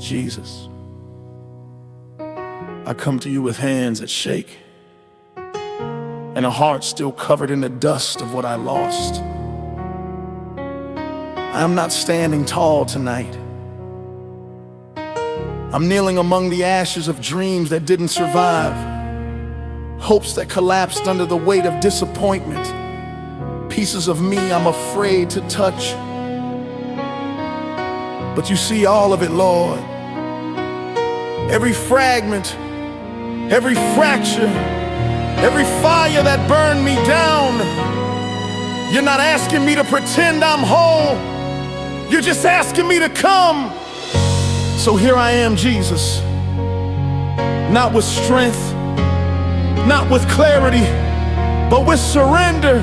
Jesus, I come to you with hands that shake and a heart still covered in the dust of what I lost. I'm not standing tall tonight. I'm kneeling among the ashes of dreams that didn't survive, hopes that collapsed under the weight of disappointment, pieces of me I'm afraid to touch. But you see all of it, Lord. Every fragment, every fracture, every fire that burned me down. You're not asking me to pretend I'm whole. You're just asking me to come. So here I am, Jesus. Not with strength, not with clarity, but with surrender.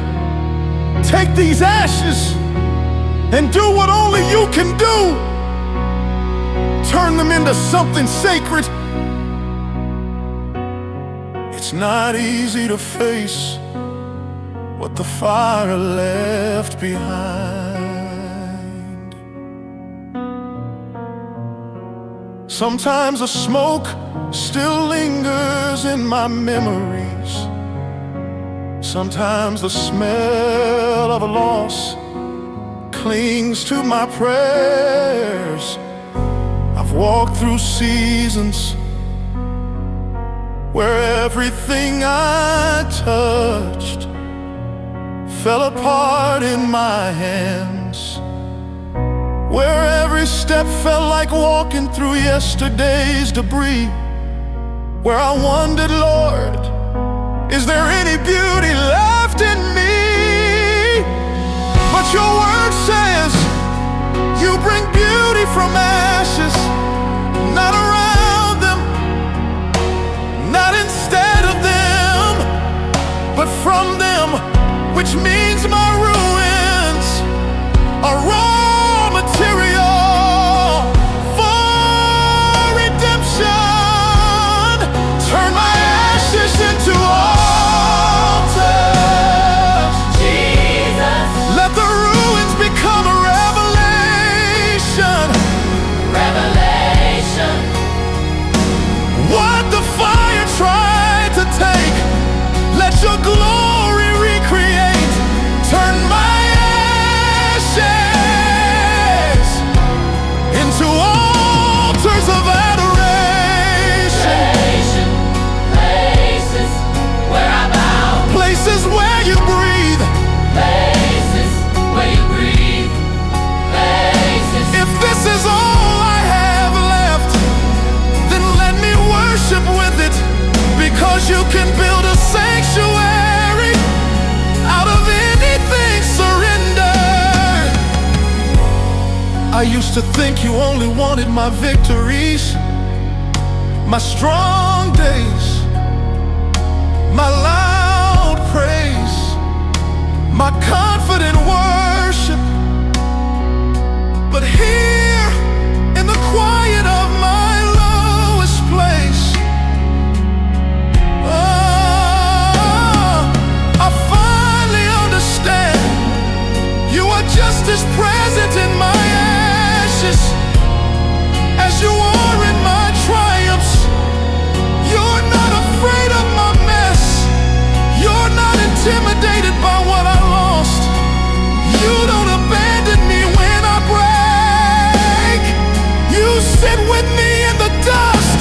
Take these ashes and do what only you can do. Turn them into something sacred. It's not easy to face what the fire left behind. Sometimes the smoke still lingers in my memories. Sometimes the smell of a loss clings to my prayers. I've walked through seasons where everything I touched fell apart in my hands, where every step felt like walking through yesterday's debris, where I wondered, Lord, is there any beauty left in me? But your word says you bring beauty from ashes, not around them, not instead of them, but from them, which means my ruins are raw material for redemption. Turn my ashes into altars, Jesus. Let the ruins become a revelation. Revelation. What the fire tried to take, let your glory recreate. Turn my ashes into altars of adoration. Places where I bow. Places where you breathe. Places where you breathe. Places. If this is all I have left, then let me worship with it, because you can build a sanctuary out of anything surrendered. I used to think you only wanted my victories, my strong days, my loud praise, my confident worship. But here, in the quiet of my lowest place, I finally understand you are just as present in my ashes as you are in my triumphs. You're not afraid of my mess. You're not intimidated by what I lost. You don't abandon me when I break. You sit with me in the dust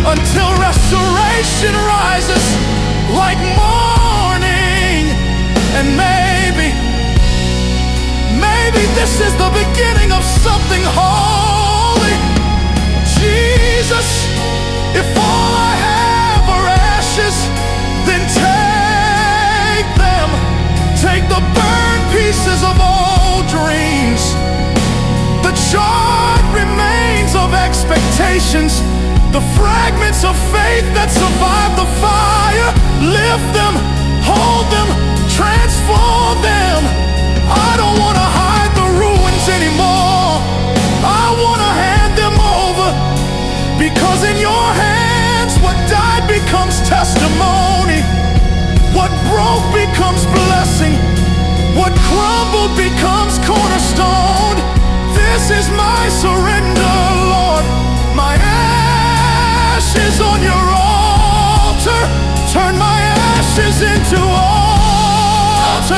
until restoration rises like morning. And maybe this is the beginning of something holy. Jesus, if all I have are ashes, then take them. Take the burned pieces of old dreams, the charred remains of expectations, the fragments of faith that survived the fire. Lift them, hold them, transform them. I don't want to hide the ruins anymore. I want to hand them over, because in your hands what died becomes testimony. What broke becomes blessing. What crumbled becomes cornerstone. This is my surrender, Lord, into altars.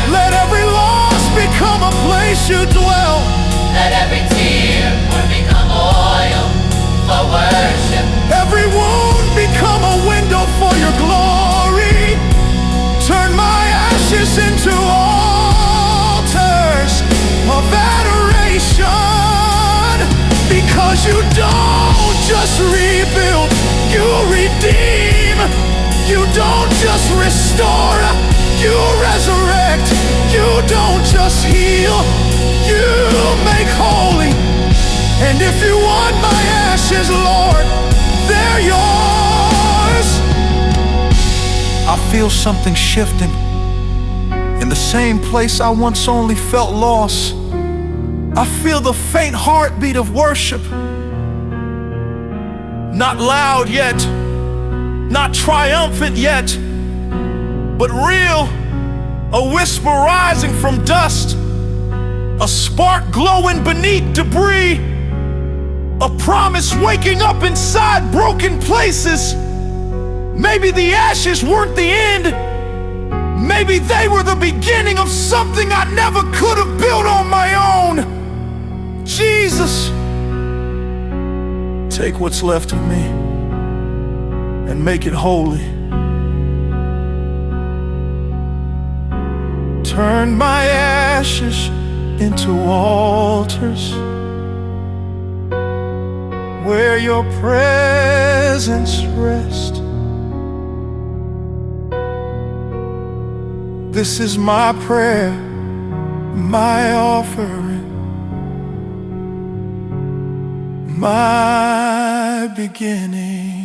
Let every loss become a place you dwell. Let every tear become oil for worship. Every wound become a window for your glory. Turn my ashes into altars of adoration. Because you don't just rebuild, you redeem. You don't just restore, you resurrect. You don't just heal, you make holy. And if you want my ashes, Lord, they're yours. I feel something shifting in the same place I once only felt loss. I feel the faint heartbeat of worship. Not loud yet, not triumphant yet, but real. A whisper rising from dust, a spark glowing beneath debris, a promise waking up inside broken places. Maybe the ashes weren't the end. Maybe they were the beginning of something I never could have built on my own. Jesus, take what's left of me and make it holy. Turn my ashes into altars where your presence rests. This is my prayer, my offering, my beginning.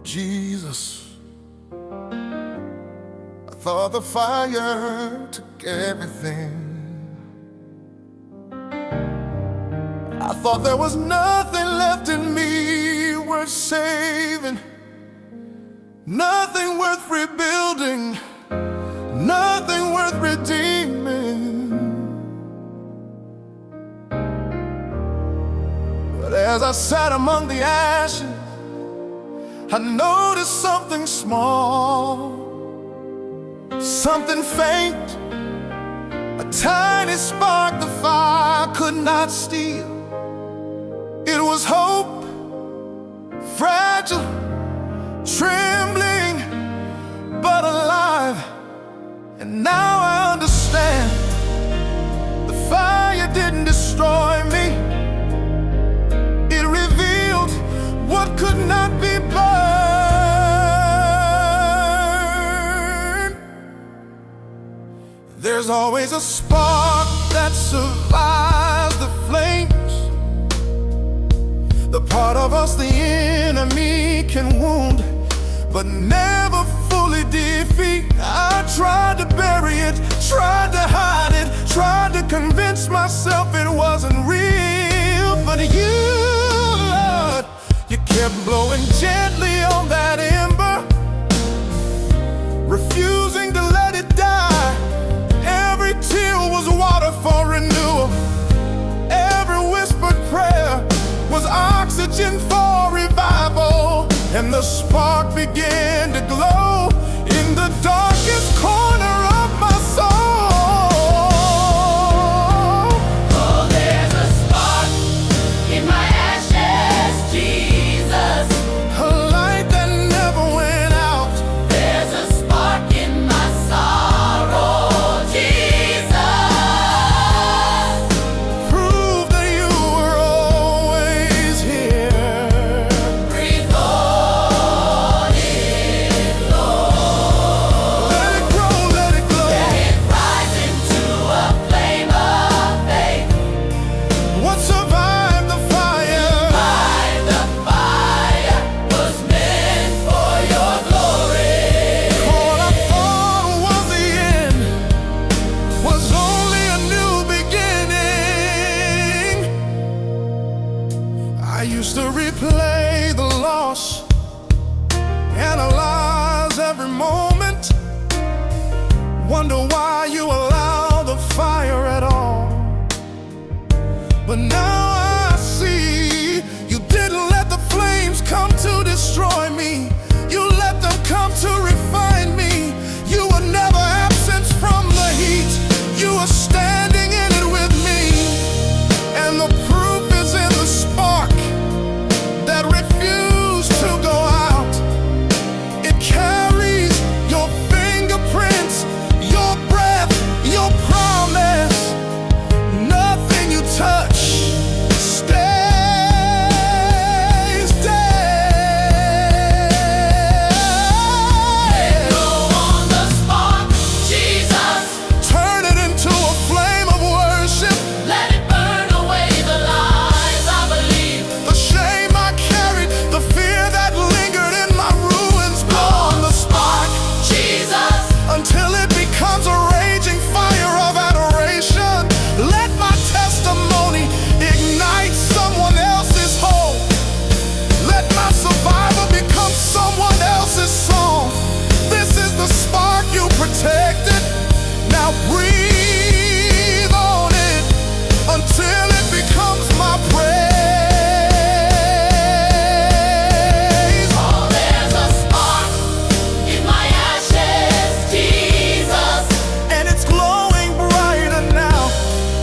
Jesus, I thought the fire took everything. I thought there was nothing left in me worth saving, nothing worth rebuilding, nothing worth redeeming. But as I sat among the ashes, I noticed something small, something faint, a tiny spark the fire could not steal. It was hope, fragile, trembling, but alive. And now I understand, the fire didn't destroy me. It revealed what could not be burned. There's always a spark that survives the flames, the part of us the enemy can wound, but never fully defeat. I tried to bury it, tried to hide it, tried to convince myself it wasn't real. But you, Lord, you kept blowing gently on that ember, refusing to let it die. Every tear was water for renewal. Every whispered prayer was oxygen for revival. And the spark began to glow in the darkest corner of my soul. Oh, there's a spark in my ashes, Jesus. A light that never went out. There's a spark in my sorrow, Jesus. Wonder why you allow the fire at all. But now I see you didn't let the flames come to destroy me. You let them come to refine me. You were never absent from the heat. You were standing in it with me. And the proof is in the spark that refused to go out. It carries your fingerprints, your breath, your promise. Nothing you touch stays dead. Let go on the spark, Jesus. Turn it into a flame of worship. Let it burn away the lies I believe. The shame I carried, the fear that lingered in my ruins. Blow on the spark Jesus. until it becomes a raging fire of adoration. Let my testimony ignite someone else's hope. Let my survival become someone else's song. This is the spark you protected. Now breathe on it until it becomes my praise. Oh, there's a spark in my ashes, Jesus. And it's glowing brighter now.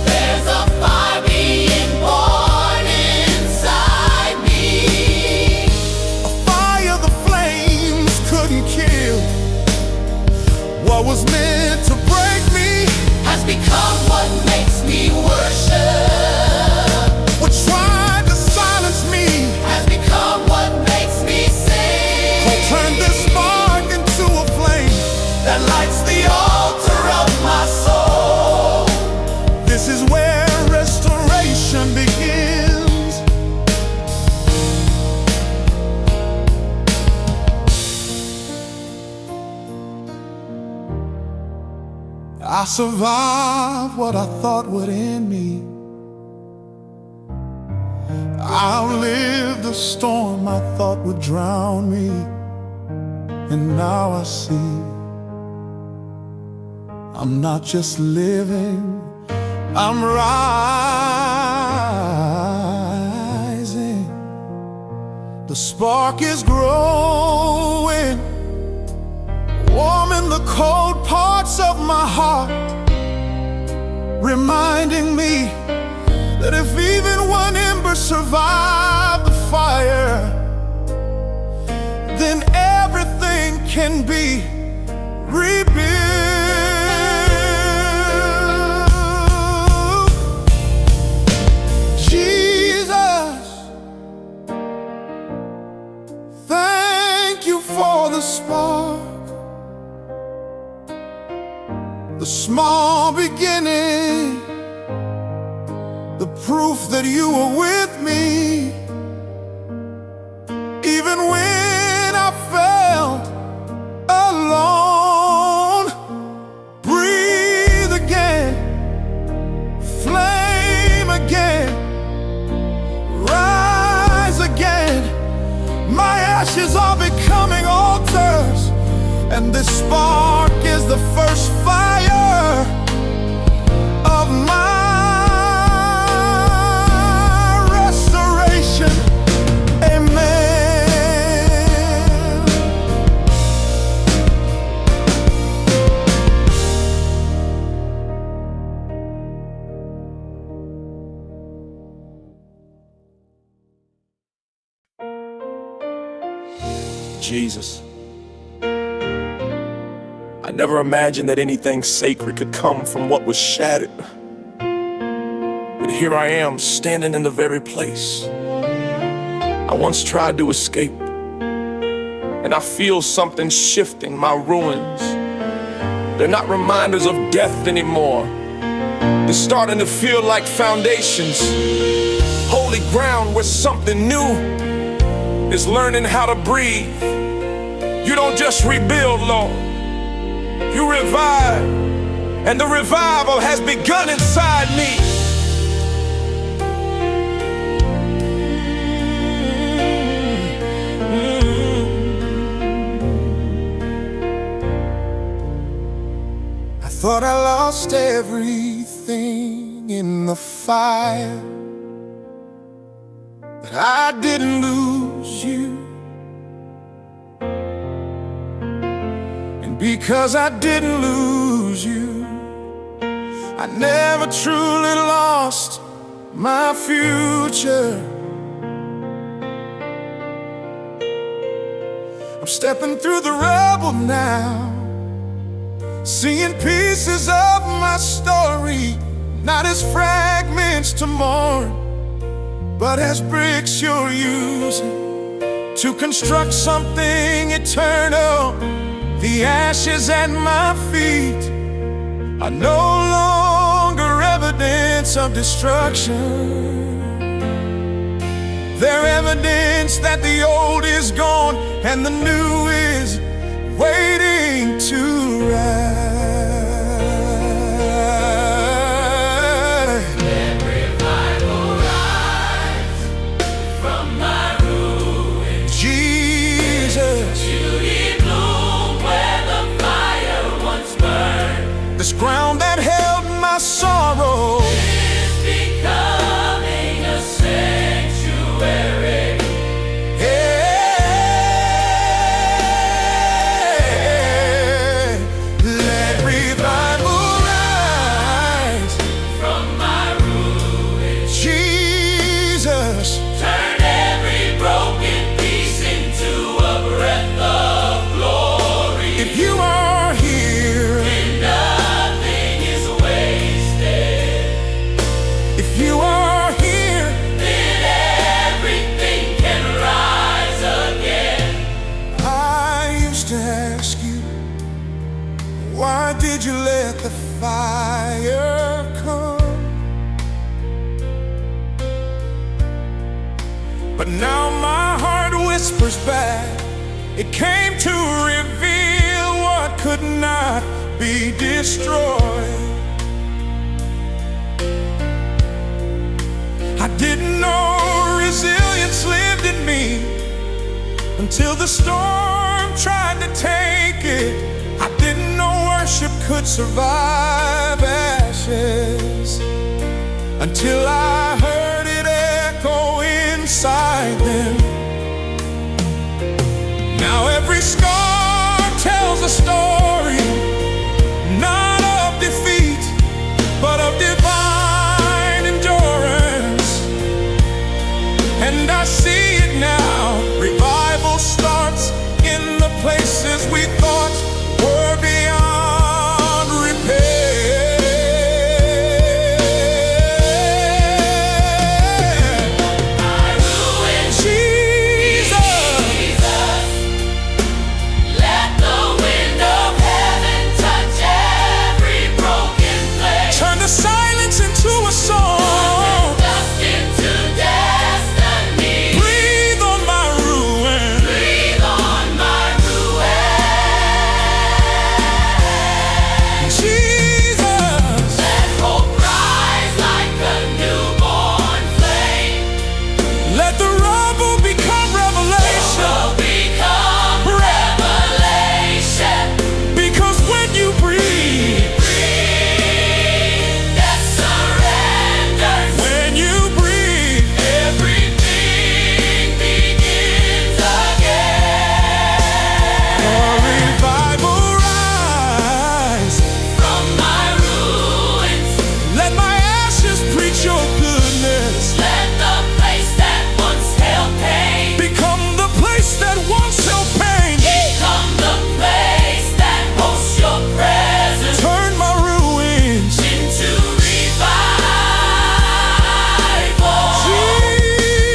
There's a fire being born inside me. A fire the flames couldn't kill. What was meant to break me Has become what makes me worship. what tried to silence me. Has become what makes me sing. Turn this spark into a flame That lights the altar of my soul. This is where restoration begins. I survived what I thought would end me. I outlived the storm I thought would drown me. And now I see I'm not just living, I'm rising. The spark is growing, warming the cold parts of my heart, reminding me that if even one ember survived the fire, then everything can be rebuilt. Jesus, thank you for the spark, the small beginning, the proof that you were with me, even when I felt alone. Breathe again, flame again, rise again. My ashes are becoming altars, and this spark is the first fire of my restoration. Amen. Jesus, I never imagined that anything sacred could come from what was shattered. But here I am, standing in the very place I once tried to escape. And I feel something shifting my ruins. They're not reminders of death anymore. They're starting to feel like foundations, holy ground where something new is learning how to breathe. You don't just rebuild, Lord, you revive, and the revival has begun inside me. Thought I lost everything in the fire, but I didn't lose you. And because I didn't lose you, I never truly lost my future. I'm stepping through the rubble now, seeing pieces of my story, not as fragments to mourn, but as bricks you're using to construct something eternal. The ashes at my feet are no longer evidence of destruction. They're evidence that the old is gone and the new is waiting to rise. Let revival rise from my ruins. Jesus, Beauty bloom where the fire once burned. this ground that held my sorrow Is becoming a sanctuary. let revival rise From my ruins, Jesus. turn every broken piece into a breath of glory. If you are here, And nothing is wasted. if you are here, Then everything can rise again. I used to ask you, why did you let the fire come? But now my heart whispers back, it came to reveal what could not be destroyed. I didn't know resilience lived in me until the storm tried to take it. I didn't know worship could survive ashes until I heard it echo inside them. Now every scar tells a story, not of defeat, but of divine endurance. And I see it now. Revival starts in the places we thought were beyond repair. My ruins, Jesus, Jesus, let the wind of heaven touch every broken place. turn the silence into a song. Dust into destiny. Breathe on my ruin. Breathe on my ruins. Jesus, Let hope rise like a newborn flame. let the rubble become revelation. Will become revelation. Because when you breathe, Breathe, that surrenders. when you breathe, Everything begins again. a revival rise. From my ruins, Let my ashes preach your goodness. let the place that once held pain Become the place that once held pain. become the place that hosts your presence. Turn my ruins, Into revival.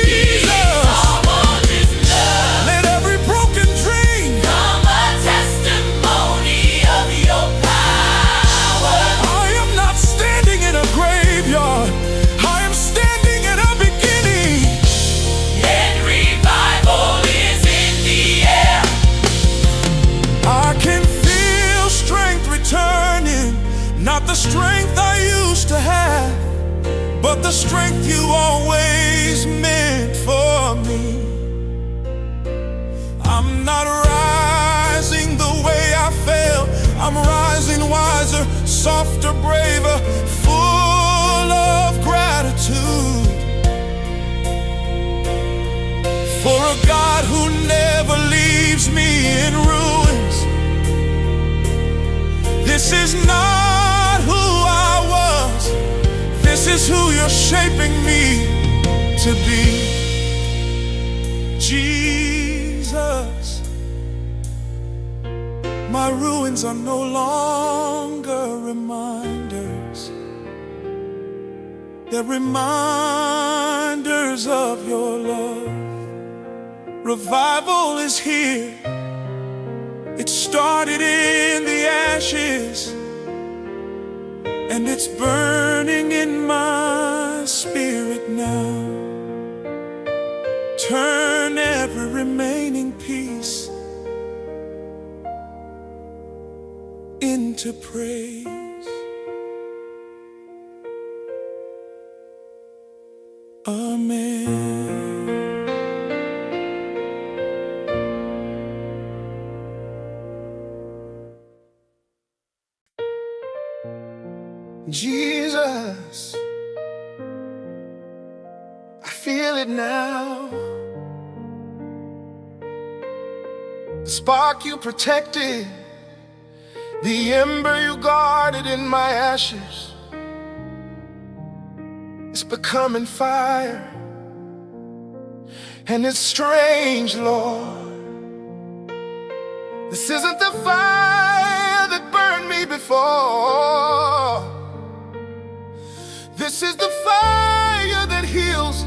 Jesus. Someone is love. Let every broken dream, Come a testimony of your power. I am not standing in a graveyard, I am standing in a beginning. And revival is in the air. I can feel strength returning, not the strength I used to have, but the strength you always meant for me. I'm not rising the way I fell, I'm rising wiser, is not who I was. This is who you're shaping me to be. Jesus, my ruins are no longer reminders. They're reminders of your love. Revival is here. It started in the ashes, and it's burning in my spirit now. Turn every remaining piece into praise. Amen. Jesus, I feel it now. The spark you protected, the ember you guarded in my ashes, it's becoming fire. And it's strange, Lord, this isn't the fire that burned me before. This is the fire that heals,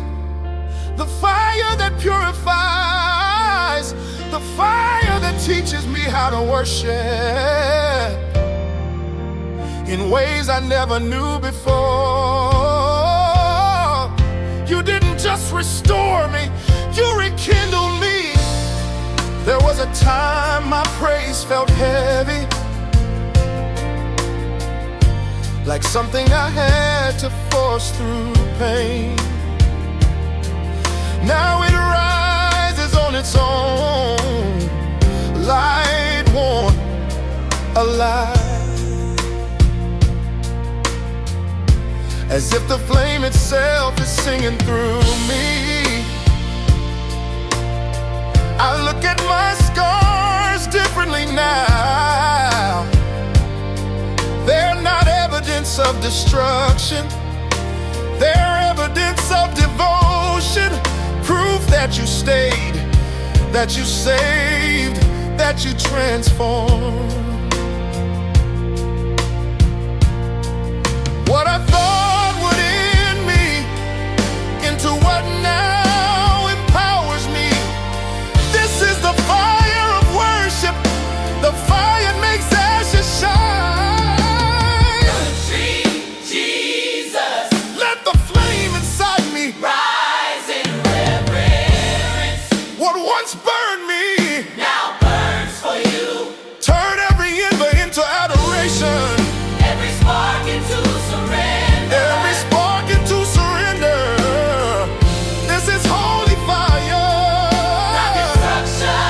the fire that purifies, the fire that teaches me how to worship in ways I never knew before. You didn't just restore me, you rekindled me. There was a time my praise felt heavy, like something I had to force through pain. Now it rises on its own, light worn, alive, as if the flame itself is singing through me. I look at my scars differently now. They're not evidence of destruction, they're evidence of devotion. Proof that you stayed, that you saved, that you transformed. What I thought would end me into what now empowers me. This is the fire of worship, the fire makes ashes shine. Country, Jesus, Let the flame inside me rise in reverence. what once burned me. Now burns for you. Turn every ember into adoration, Every spark into surrender. every spark into surrender. This is holy fire, Not destruction.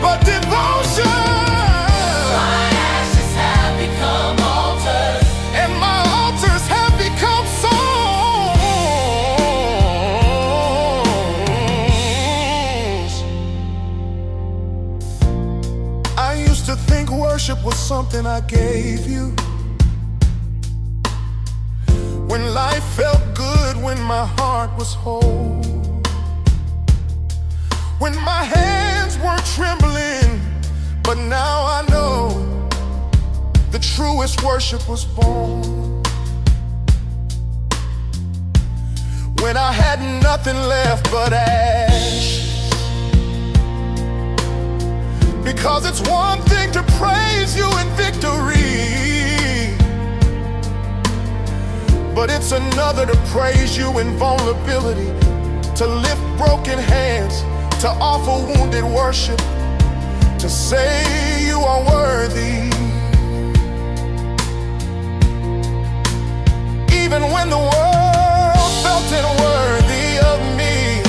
but devotion. My ashes have become altars. And my altars have become songs. I used to think worship was something I gave you, when life felt good, when my heart was whole, when my hands weren't trembling. But now I know the truest worship was born when I had nothing left but ash. Because it's one thing to praise you in victory, but it's another to praise you in vulnerability, to lift broken hands, to offer wounded worship, to say you are worthy. Even when the world felt unworthy of me,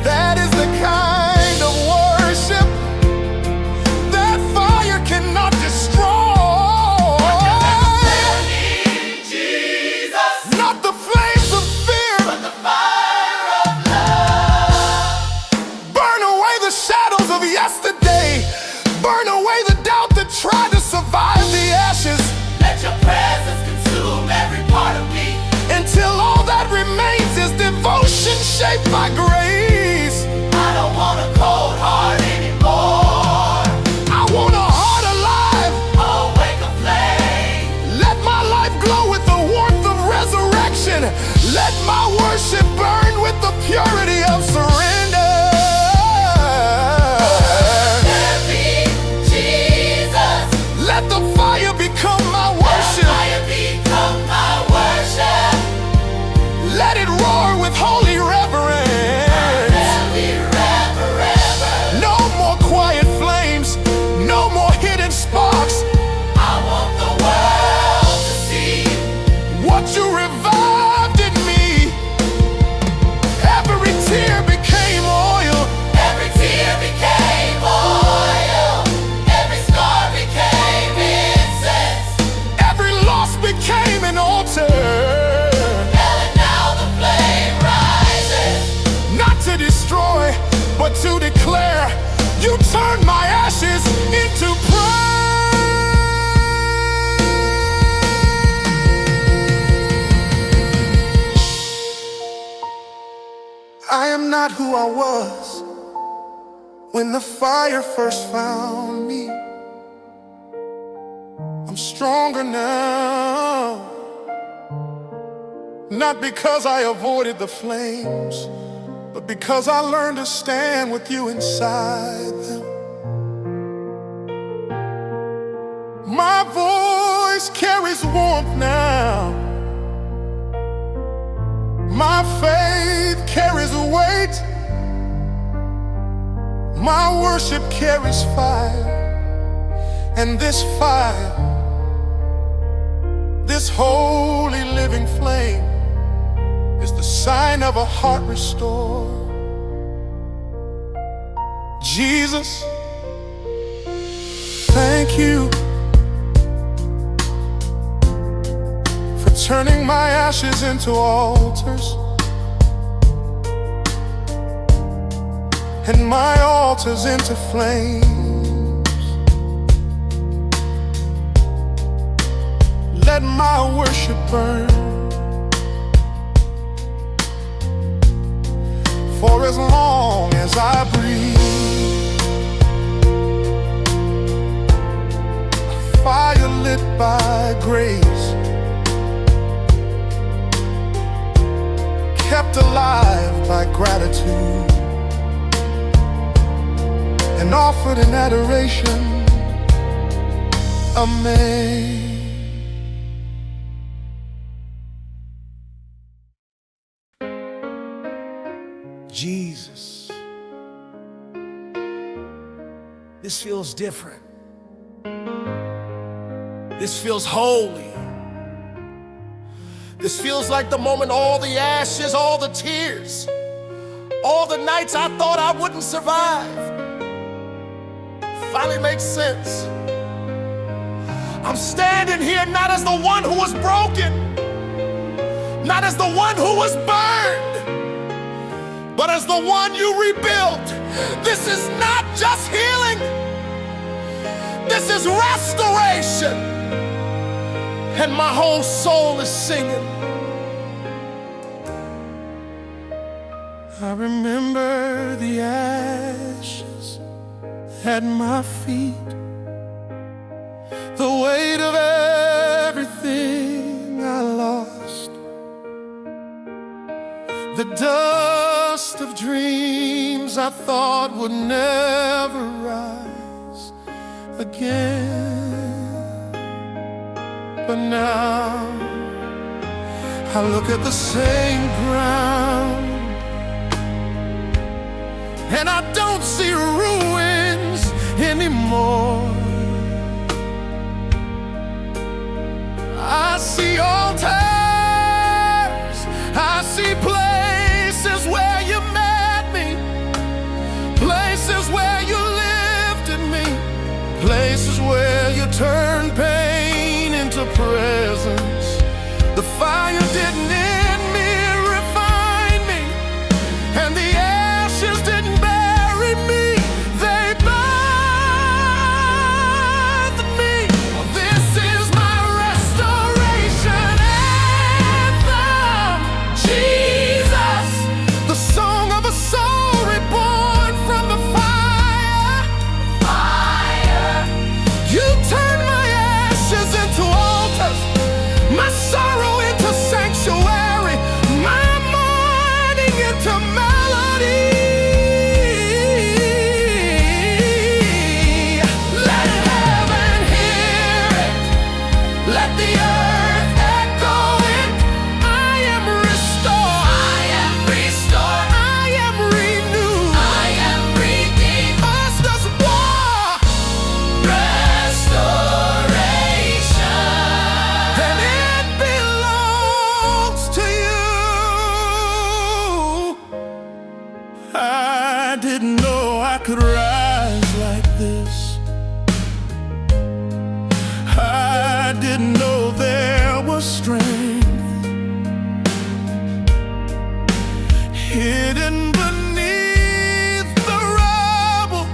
that is the kind of worship that fire cannot destroy. Jesus, Not the flames of fear, but the fire of love. burn away the shadows of yesterday, burn away the doubt that You turned my ashes into praise. I am not who I was when the fire first found me. I'm stronger now, not because I avoided the flames, but because I learned to stand with you inside them. My voice carries warmth now. My faith carries weight. My worship carries fire. And this fire, this holy living flame, is the sign of a heart restored. Jesus, thank you for turning my ashes into altars and my altars into flames. Let my worship burn for as long as I breathe. A fire lit by grace, kept alive by gratitude, and offered in adoration. Amen. Jesus, this feels different. This feels holy. This feels like the moment all the ashes, all the tears, all the nights I thought I wouldn't survive finally makes sense. I'm standing here not as the one who was broken, not as the one who was burned, but as the one you rebuilt. This is not just healing, this is restoration. And my whole soul is singing. I remember the ashes at my feet, the weight of everything I lost, the dust of dreams I thought would never rise again. But now I look at the same ground and I don't see ruins anymore. I see altars, I see places where you met me, places where you lifted me, places where you turned pain into presence. The fire didn't end me, it refined me, and the ashes didn't bury me, they birthed me. This is my restoration anthem. Jesus, the song of a soul reborn from the fire. Fire. You turn my ashes into altars, my sorrow into sanctuary, my mourning into melody. Let heaven hear it, let the earth echo it. I am restored, I am restored, I am renewed, I am redeemed. Us does war, restoration, and it belongs to you. I didn't know I could rise like this. I didn't know there was strength hidden beneath the rubble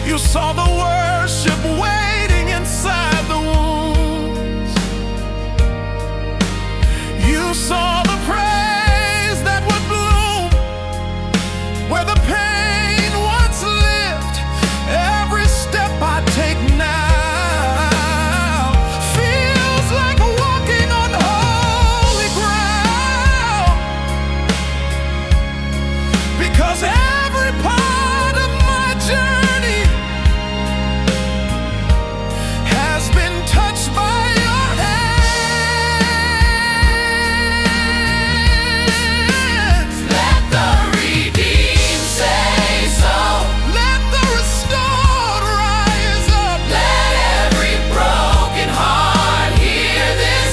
You saw the worship waiting inside the wounds. You saw the praise that would bloom where the pain once lived. Every step I take now feels like walking on holy ground, because every part of my journey has been touched by your hands. Let the redeemed say so. Let the restored rise up. Let every broken heart hear this.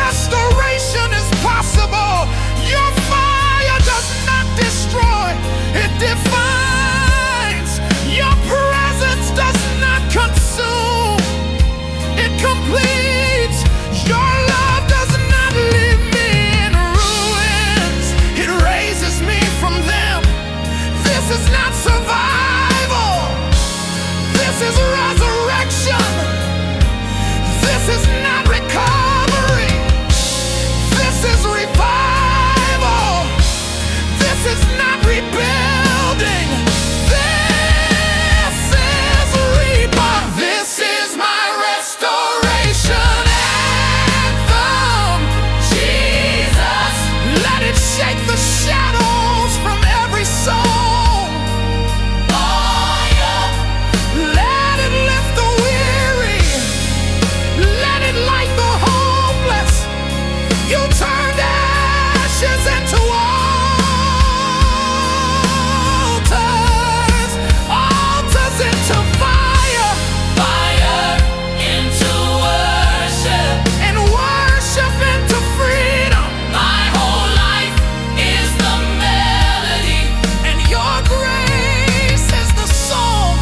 Restoration is possible. Your fire does not destroy, it defines. Your presence does not consume, it completes. Your love does not leave me in ruins, it raises me from them. This is not survival, this is resurrection. This is not recovery, this is revival. This is not rebuilding, this is rebirth. This is my restoration anthem. Jesus, Let it shake the shadows from every soul. fire. Let it lift the weary, let it light the hopeless. You turned ashes into altars, altars into fire, Fire into worship. and worship into freedom. My whole life is the melody. And your grace is the song.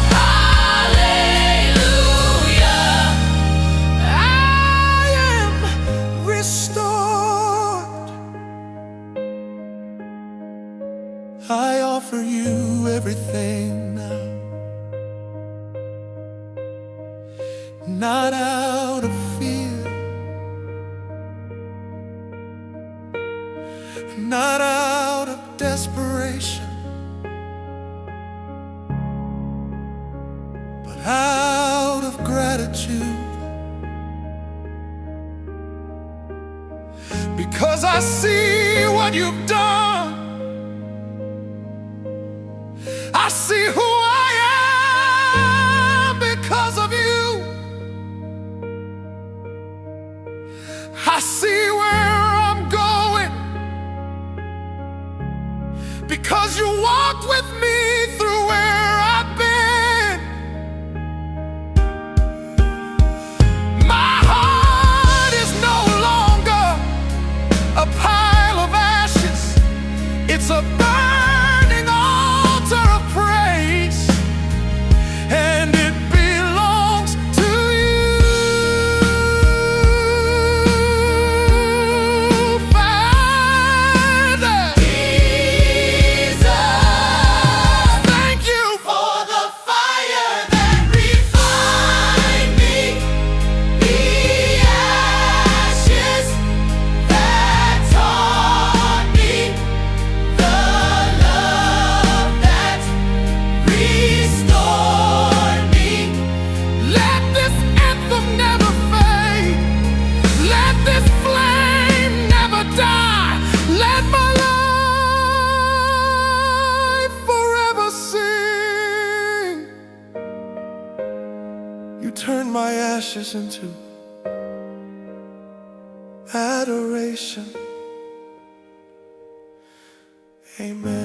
Hallelujah. I am restored. I offer you everything now, not out of fear, not out of desperation, but out of gratitude. Because I see what you've done, I see who I am because of you. I see where I'm going because you walked with me through where I've been. My heart is no longer a pile of ashes, it's a burning altar of praise, and it belongs to you, Father. Jesus, Thank you for the fire that refined me, the ashes that taught me, the love that restored me. Let this anthem never fade. Let this flame never die. Let my life forever sing. You turn my ashes into adoration. Amen.